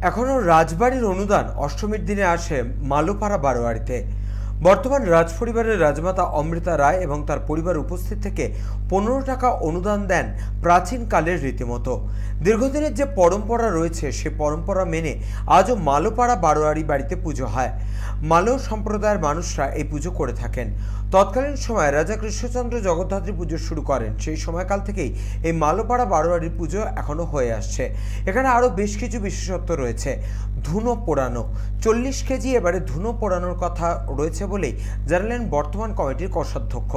এখনও রাজবাড়ির অনুদান অষ্টমীর দিনে আসে মালোপাড়া বারোয়ারিতে। বর্তমান রাজপরিবারের রাজমাতা অমৃতা রায় এবং তার পরিবার উপস্থিত থেকে 15 টাকা অনুদান দেন প্রাচীনকালের রীতিমতো। দীর্ঘদিনের যে পরম্পরা রয়েছে সে পরম্পরা মেনে আজও মালোপাড়া বারোয়ারি বাড়িতে পুজো হয়। মালো সম্প্রদায়ের মানুষরা এই পুজো করে থাকেন। তৎকালীন সময়ে রাজা কৃষ্ণচন্দ্র জগদ্ধাত্রী পুজো শুরু করেন। সেই সময়কাল থেকেই এই মালোপাড়া বারোয়ারির পুজো এখনো হয়ে আসছে। এখানে আরও বেশ কিছু বিশেষত্ব রয়েছে। ধুনো পোড়ানো, 40 কেজি এবারে ধুনো পোড়ানোর কথা রয়েছে বলেই জানালেন বর্তমান কমিটির কোষাধ্যক্ষ।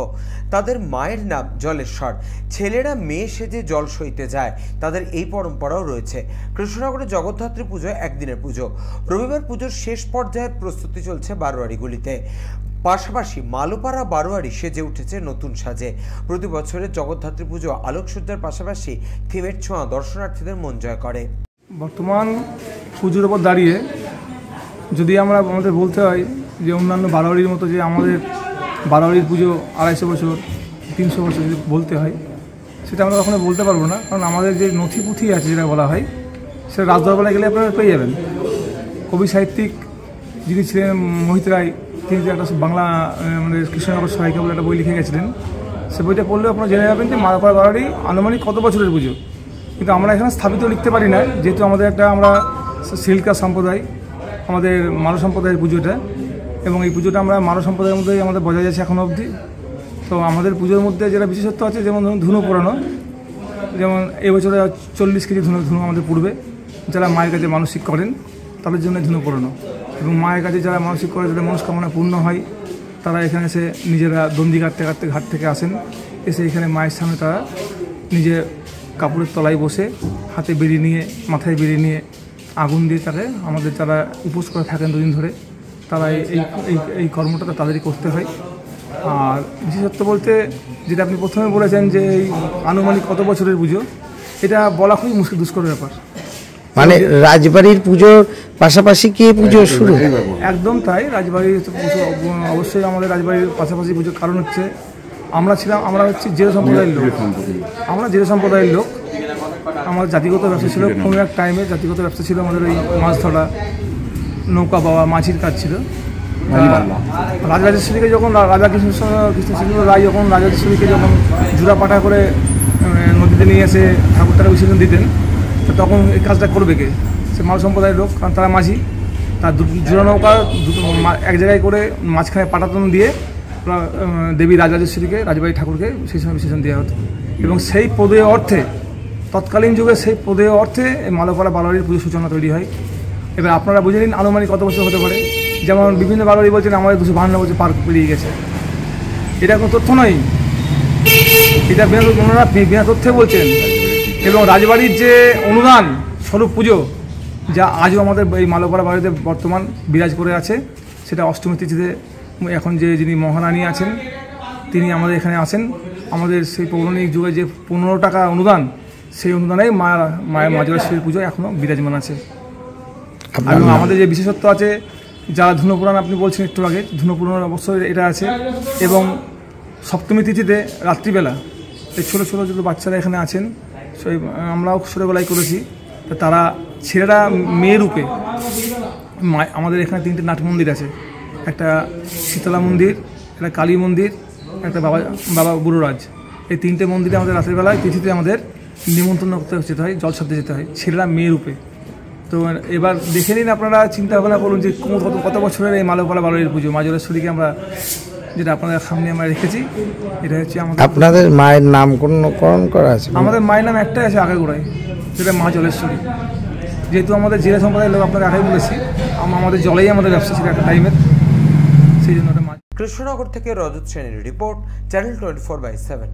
তাদের মায়ের নাম জলেশ্বর। ছেলেরা মেয়ে সেজে জল সইতে যায়, তাদের এই পরম্পরাও রয়েছে। কৃষ্ণনগরে জগদ্ধাত্রী পুজো একদিনের পুজো। রবিবার পুজোর শেষ পর্যায়ের প্রস্তুতি চলছে বারোয়ারিগুলিতে। পাশাপাশি মালোপাড়া বারোয়ারি সেজে উঠেছে নতুন সাজে। প্রতি বছরের জগদ্ধাত্রী পুজো আলোকসজ্জার পাশাপাশি থিমের ছোঁয়া দর্শনার্থীদের মন জয় করে। বর্তমান পুজোর ওপর দাঁড়িয়ে যদি আমাদের বলতে হয় যে অন্যান্য বারোয়ারির মতো যে আমাদের বারোয়ারির পুজো 250 বছর 300 বছর যদি বলতে হয়, সেটা আমরা কখনো বলতে পারবো না। কারণ আমাদের যে নথিপুঁথি আছে যেটা বলা হয়, সেটা রাজদরবারে গেলে আপনারা পেয়ে যাবেন। কবি সাহিত্যিক যিনি ছিলেন মোহিত রায়, তিনি যে একটা বাংলা আমাদের কৃষ্ণনগর সহায়িকা বলে একটা বই লিখে গেছিলেন, সে বইটা পড়লেও আপনারা জেনে যাবেন যে মালোপাড়া বারোয়ারি আনুমানিক কত বছরের পুজো। কিন্তু আমরা এখানে স্থাপিত লিখতে পারি না, যেহেতু আমাদের আমরা সিলকা সম্প্রদায়, আমাদের মালো সম্প্রদায়ের পুজোটা, এবং এই পুজোটা আমরা মালো সম্প্রদায়ের মধ্যেই আমাদের বজায় যাচ্ছে এখনও অবধি। তো আমাদের পুজোর মধ্যে যেটা বিশেষত্ব আছে, যেমন ধরুন ধুনো পোড়ানো, যেমন এবছরে 40 কেজি ধুনো আমাদের পূর্বে যারা মায়ের কাছে মানসিক করেন তাদের জন্য ধুনো পোড়ানো, এবং মায়ের কাছে যারা মানসিক করে যাদের মনস্কামনা পূর্ণ হয়, তারা এখানে এসে নিজেরা দণ্ডি কাটতে কাটতে ঘাট থেকে আসেন, এসে এখানে মায়ের সামনে তারা নিজে কাপড়ের তলায় বসে হাতে বেরিয়ে নিয়ে, মাথায় বেরিয়ে নিয়ে আগুন দিয়ে তাকে, আমাদের যারা উপোস করে থাকেন 2 দিন ধরে, তারা এই কর্মটা তাদেরই করতে হয়। আর বিশেষত্ব বলতে যেটা আপনি প্রথমে বলেছেন যে এই আনুমানিক কত বছরের পুজো, এটা বলা খুবই মুশকিল দুষ্কর ব্যাপার। মানে রাজবাড়ির পুজোর পাশাপাশি কি পুজো শুরু? একদম তাই, রাজবাড়ির পুজো অবশ্যই আমাদের রাজবাড়ির পাশাপাশি পুজোর কারণ হচ্ছে আমরা হচ্ছে জেলে সম্প্রদায়ের লোক। আমরা জেলে সম্প্রদায়ের লোক। আমার জাতিগত ব্যবসা ছিল, কোনো এক টাইমে জাতিগত ব্যবসা ছিল আমাদের ওই মাছ ধরা, নৌকা পাওয়া, মাছির কাজ ছিল। রাজরাজেশ্বরীকে যখন রাজা কৃষ্ণচন্দ্র রায় যখন রাজরাজেশ্বরীকে যখন জোড়া পাটা করে নদীতে নিয়ে এসে ঠাকুরটাকে বিসর্জন দিতেন, তো তখন এই কাজটা করবে কে? সে মাল সম্প্রদায়ের লোক, কারণ তারা মাঝি। তার জোড়া নৌকা এক জায়গায় করে মাঝখানে পাটাতন দিয়ে দেবী রাজরাজেশ্বরীকে, রাজবাড়ি ঠাকুরকে সেই সময় বিসর্জন দেওয়া হতো। এবং সেই প্রদেয় অর্থে, তৎকালীন যুগে সেই প্রদেয় অর্থে এই মালোপাড়া বারোয়ারির পুজোর সূচনা তৈরি হয়। এবার আপনারা বুঝে নিন আনুমানিক কত বছর হতে পারে। যেমন বিভিন্ন বারোয়ারি বলছেন আমাদের 252 বছর পার পেরিয়ে গেছে। এটা কোনো তথ্য নয়, এটা ওনারা বিনা তথ্যে বলছেন। এবং রাজবাড়ির যে অনুদান স্বরূপ পুজো, যা আজও আমাদের এই মালোপাড়া বাড়িতে বর্তমান বিরাজ করে আছে, সেটা অষ্টমী তিথিতে এখন যিনি মহারানী আছেন তিনি আমাদের এখানে আসেন। আমাদের সেই পৌরাণিক যুগে যে 15 টাকা অনুদান, সেই অনুদানেই মায়ের মাজরেশ্বরীর পুজো এখনও বিরাজমান আছে। এবং আমাদের যে বিশেষত্ব আছে, যারা ধুনো পুরাণ আপনি বলছেন একটু আগে, ধুনো পুরাণ অবশ্যই এটা আছে। এবং সপ্তমী তিথিতে রাত্রিবেলা এই ছোটো ছোটো যত বাচ্চারা এখানে আছেন, সেই আমরাও ছোটোবেলায় করেছি, তারা ছেলেরা মেয়ে রূপে আমাদের এখানে 3টে নাট মন্দির আছে। একটা শীতলা মন্দির, একটা কালী মন্দির, একটা বাবা বুড়োরাজ। এই 3টে মন্দিরে আমাদের রাতের বেলায় তিথিতে আমাদের নিমন্ত্রণ করতে যেতে হয়, জল ছাড়তে যেতে হয় ছেলেরা মেয়ে রূপে। তো এবার দেখে নিন, আপনারা চিন্তা ভাবনা করুন যে কত বছরের এই মালোপাড়া বারোয়ারির পুজো। মাজরেশ্বরীকে আমরা যেটা আপনাদের সামনে আমরা রেখেছি, এটা হচ্ছে আপনাদের মায়ের নামকরণ করা আছে? আমাদের মায়ের নাম একটাই আছে আগাগোড়ায়, যেটা মা জলেশ্বরী। যেহেতু আমাদের জেলা সম্প্রদায়ের লোক, আপনাকে আগেই বলেছি, আমাদের জলেই আমাদের ব্যবসা ছিল একটা টাইমের, সেই জন্য ওটা মা। কৃষ্ণনগর থেকে রজত সেনের রিপোর্ট, চ্যানেল 24/7।